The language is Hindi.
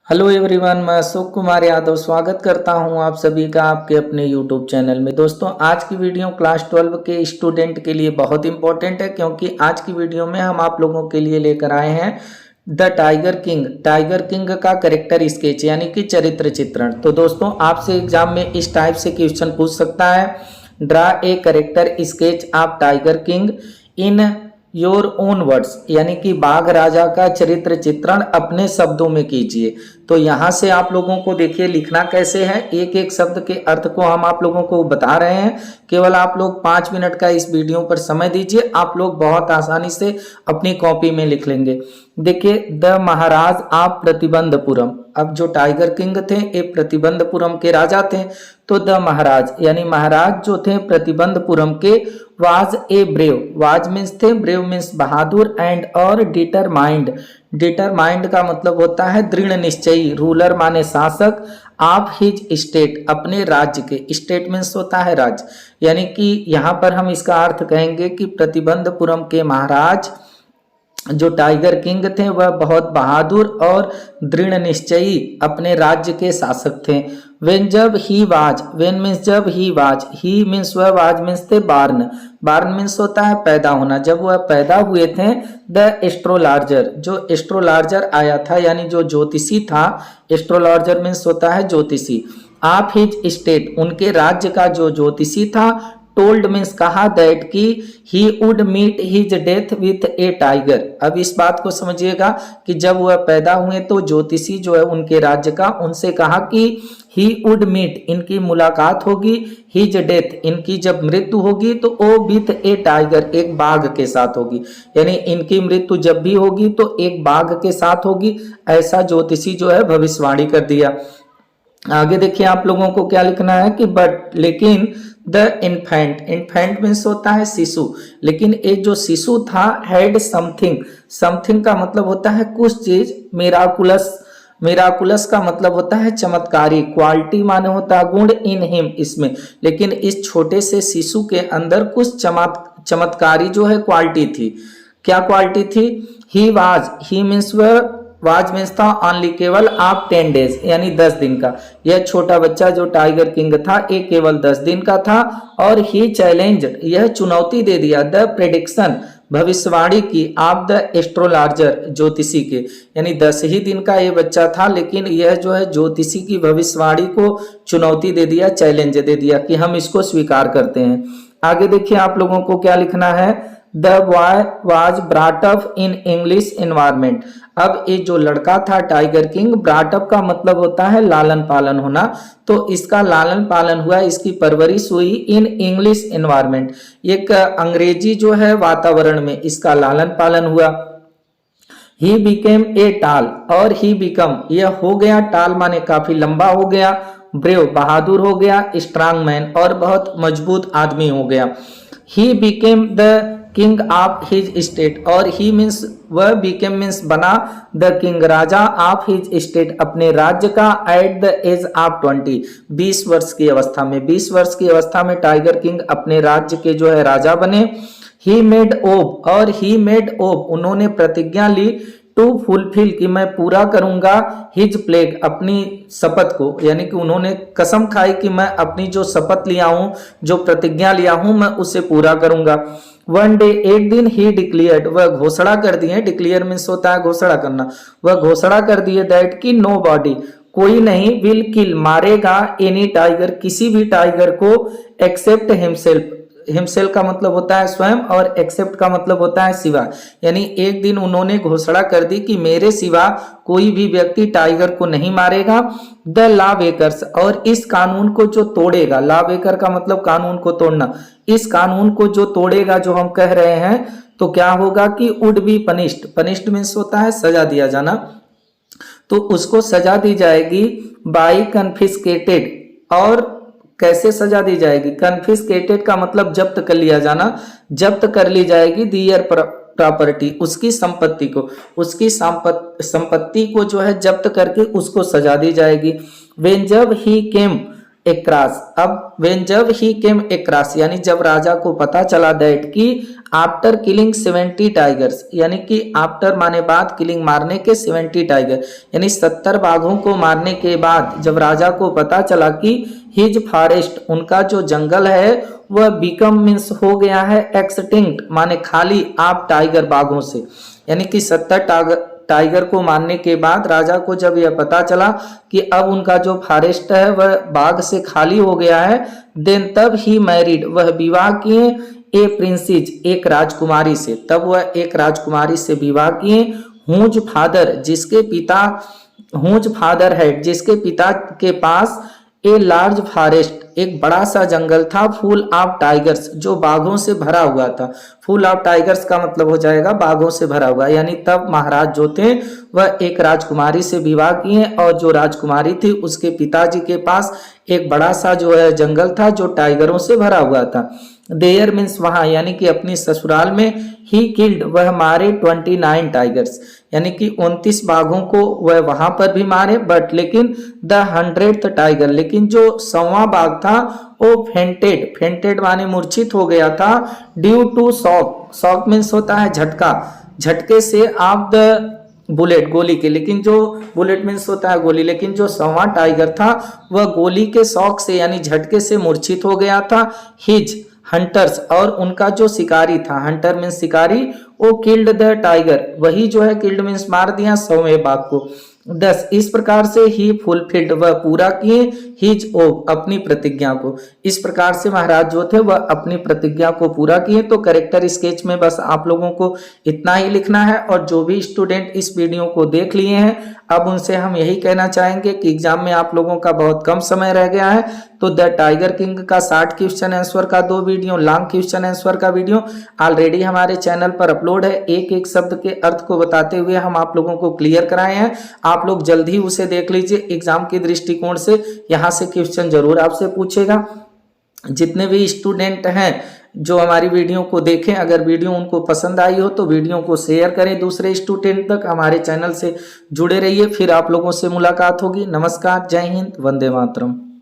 हेलो एवरीवन, मैं अशोक कुमार यादव स्वागत करता हूं आप सभी का आपके अपने यूट्यूब चैनल में। दोस्तों, आज की वीडियो क्लास 12 के स्टूडेंट के लिए बहुत इंपॉर्टेंट है, क्योंकि आज की वीडियो में हम आप लोगों के लिए लेकर आए हैं the tiger king. Tiger king का कैरेक्टर स्केच यानी कि चरित्र चित्रण। तो दोस्तों, आपसे एग्जाम में इस टाइप से क्वेश्चन पूछ सकता है, draw a character sketch of tiger king in your own words, यानी कि बाघ राजा का चरित्र चित्रण अपने शब्दों में कीजिए। तो यहां से आप लोगों को देखिए लिखना कैसे है, एक एक शब्द के अर्थ को हम आप लोगों को बता रहे हैं। केवल आप लोग 5 मिनट का इस वीडियो पर समय दीजिए, आप लोग बहुत आसानी से अपनी कॉपी में लिख लेंगे। देखिए, द महाराज ऑफ प्रतिबंधपुरम। अब जो टाइगर किंग थे ये प्रतिबंधपुरम के राजा थे। तो द महाराज यानी महाराज जो थे प्रतिबंधपुरम के, was a brave. Was means थे, ब्रेव मीन्स बहादुर, एंड और डिटरमाइंड। डिटरमाइंड का मतलब होता है दृढ़ निश्चयी। रूलर माने शासक, ऑफ हिज स्टेट अपने राज्य के। स्टेट मीन्स होता है राज्य, यानी कि यहाँ पर हम इसका अर्थ कहेंगे कि प्रतिबंधपुरम के महाराज जो टाइगर किंग थे वह बहुत बहादुर और दृढ़ निश्चयी अपने राज्य के शासक थे। वेन जब ही वाज, वेन मीन्स जब ही वाज, ही मीन्स वह, वाज मीन्स थे बार्न। बार्न मीन्स होता है पैदा होना। जब वह पैदा हुए थे, द एस्ट्रोलॉजर, जो एस्ट्रोलॉजर आया था यानी जो ज्योतिषी था। एस्ट्रोलॉजर मीन्स होता है ज्योतिषी। ऑफ हिज स्टेट उनके राज्य का जो ज्योतिषी था। टोल्ड मीन्स कहा, दैट की he would meet his death with a tiger. अब इस बात को समझिएगा कि जब वह पैदा हुए तो ज्योतिषी जो है उनके राज्य का, उनसे कहा कि ही वुड मीट इनकी मुलाकात होगी, हिज डेथ इनकी जब मृत्यु होगी तो ओ विथ ए टाइगर एक बाघ के साथ होगी, यानी इनकी मृत्यु जब भी होगी तो एक बाघ के साथ होगी। ऐसा ज्योतिषी जो है भविष्यवाणी कर दिया। आगे देखिए आप लोगों को क्या लिखना है कि बट लेकिन द इन्फेंट, इन्फेंट मीन्स होता है शिशु, लेकिन एक जो शिशु था हैड समथिंग। समथिंग का मतलब होता है कुछ चीज। मिराकुलस, मिराकुलस का मतलब होता है चमत्कारी। क्वालिटी माने होता है गुण, इन हिम इसमें, लेकिन इस छोटे से शिशु के अंदर कुछ चमत्कारी जो है क्वालिटी थी। क्या क्वालिटी थी? ही वाज, ही मीन्स वह, वाज मीन्स था ऑनली केवल, आप 10 डेज यानी 10 दिन का। यह छोटा बच्चा जो टाइगर किंग था ये केवल 10 दिन का था। और ही चैलेंज, यह चुनौती दे दिया, द प्रेडिक्शन भविष्यवाणी की, आप द एस्ट्रोलॉजर ज्योतिषी के, यानी 10 ही दिन का ये बच्चा था, लेकिन यह जो है ज्योतिषी की भविष्यवाणी को चुनौती दे दिया, चैलेंज दे दिया कि हम इसको स्वीकार करते हैं। आगे देखिए आप लोगों को क्या लिखना है, the boy was brought up in English environment. अब ये जो लड़का था टाइगर किंग, ब्रॉट अप का मतलब होता है लालन पालन होना, तो इसका लालन पालन हुआ, इसकी परवरिश हुई इन इंग्लिश एनवायरमेंट, एक अंग्रेजी जो है वातावरण में इसका लालन पालन हुआ। ही बिकेम ए टाल, और ही बिकम यह हो गया, टाल माने काफी लंबा हो गया, ब्रेव बहादुर हो गया, स्ट्रांग मैन और बहुत मजबूत आदमी हो गया। He became the king of his state, और ही मीन्स वह, बिकेम मीन्स बना, the king Raja, of his state अपने राज्य का, एट द एज ऑफ 20 20 वर्ष की अवस्था में। 20 वर्ष की अवस्था में टाइगर किंग अपने राज्य के जो है राजा बने। ही मेड ओब, और ही मेड ओब उन्होंने प्रतिज्ञा ली, टू फुलफिल कि मैं पूरा करूंगा, हिज प्लेग अपनी शपथ को, यानी कि उन्होंने कसम खाई कि मैं अपनी जो शपथ लिया हूं, जो प्रतिज्ञा लिया हूं, मैं उसे पूरा करूंगा। वन डे एक दिन ही डिक्लेयर्ड, वह घोषणा कर दिए, डिक्लेयर मीन्स होता है घोषणा करना, वह घोषणा कर दिए, दैट की नो बॉडी कोई नहीं, विल किल मारेगा, एनी टाइगर किसी भी टाइगर को, एक्सेप्ट हिमसेल्फ, हिमसेल्फ का मतलब होता है स्वयं, और एक्सेप्ट का मतलब होता है सिवा, यानी एक दिन उन्होंने घोषणा कर दी कि मेरे सिवा कोई भी व्यक्ति टाइगर को नहीं मारेगा। द लॉ बेकर्स, और इस कानून को जो तोड़ेगा, लॉ बेकर का मतलब कानून को तोड़ना, इस कानून को जो तोड़ेगा, जो हम कह रहे हैं, तो क्या होगा कि would be punished, punished means होता है सजा दिया जाना, तो उसको सजा दी जाएगी, बाई कन्फिस्केटेड, और कैसे सजा दी जाएगी? कन्फिस्केटेड का मतलब जब्त कर लिया जाना, जब्त कर ली जाएगी, दियर प्रॉपर्टी उसकी संपत्ति को, उसकी संपत्ति को जो है जब्त करके उसको सजा दी जाएगी। वेन जब ही केम across। अब when जब he came across यानी जब राजा को पता चला दैट कि आफ्टर किलिंग 70 टाइगर्स, यानी कि आफ्टर माने बाद, किलिंग मारने के, 70 टाइगर यानी 70 बाघों को मारने के बाद जब राजा को पता चला कि हिज फॉरेस्ट उनका जो जंगल है वह बिकम मीन्स हो गया है एक्सटिंक्ट माने खाली आप टाइगर बाघों से, यानी कि 70 टाइगर को मारने के बाद राजा को जब यह पता चला कि अब उनका जो फॉरेस्ट है वह बाघ से खाली हो गया है, देन तब ही मैरिड वह विवाह किए ए प्रिंसेस एक राजकुमारी से, तब वह एक राजकुमारी से विवाह किए हुज फादर जिसके पिता, हुज फादर है जिसके पिता के पास ए लार्ज फॉरेस्ट एक बड़ा सा जंगल था, फुल ऑफ टाइगर्स जो बाघों से भरा हुआ था। फुल ऑफ टाइगर्स का मतलब हो जाएगा बाघों से भरा हुआ, यानी तब महाराज जो थे वह एक राजकुमारी से विवाह किए और जो राजकुमारी थी उसके पिताजी के पास एक बड़ा सा जो है जंगल था जो टाइगरों से भरा हुआ था। देयर मीन्स वहां, यानी कि अपनी ससुराल में, ही किल्ड वह मारे 29 टाइगर्स, यानी कि 29 बाघों को वह वहां पर भी मारे, बट लेकिन द 100th टाइगर, लेकिन जो 100वां बाघ था वो फेंटेड, फेंटेड माने मूर्छित हो गया था, due to shock, shock means होता है झटका, झटके से ऑफ द बुलेट गोली के, लेकिन जो बुलेट मीन्स होता है गोली, लेकिन जो 100वां टाइगर था वह गोली के शॉक से यानी झटके से मूर्छित हो गया था। हिज हंटर्स और उनका जो शिकारी था, हंटर मीन्स शिकारी, वो किल्ड द टाइगर, वही जो है किल्ड मीन्स मार दिया 100वें बाघ को। 10 इस प्रकार से ही फुलफिल्ड वह पूरा किए हिज ओथ अपनी प्रतिज्ञा को, इस प्रकार से महाराज जो थे वह अपनी प्रतिज्ञा को पूरा किए। तो कैरेक्टर स्केच में बस आप लोगों को इतना ही लिखना है, और जो भी स्टूडेंट इस वीडियो को देख लिए हैं अब उनसे हम यही कहना चाहेंगे कि एग्जाम में आप लोगों का बहुत कम समय रह गया है, तो द टाइगर किंग का 60 क्वेश्चन आंसर का 2 वीडियो, लॉन्ग क्वेश्चन आंसर का वीडियो ऑलरेडी हमारे चैनल पर अपलोड है। एक एक शब्द के अर्थ को बताते हुए हम आप लोगों को क्लियर कराए हैं, आप लोग जल्द ही उसे देख लीजिए। एग्जाम के दृष्टिकोण से यहाँ से क्वेश्चन जरूर आपसे पूछेगा। जितने भी स्टूडेंट हैं जो हमारी वीडियो को देखें, अगर वीडियो उनको पसंद आई हो तो वीडियो को शेयर करें दूसरे स्टूडेंट तक, हमारे चैनल से जुड़े रहिए। फिर आप लोगों से मुलाकात होगी। नमस्कार, जय हिंद, वंदे मातरम।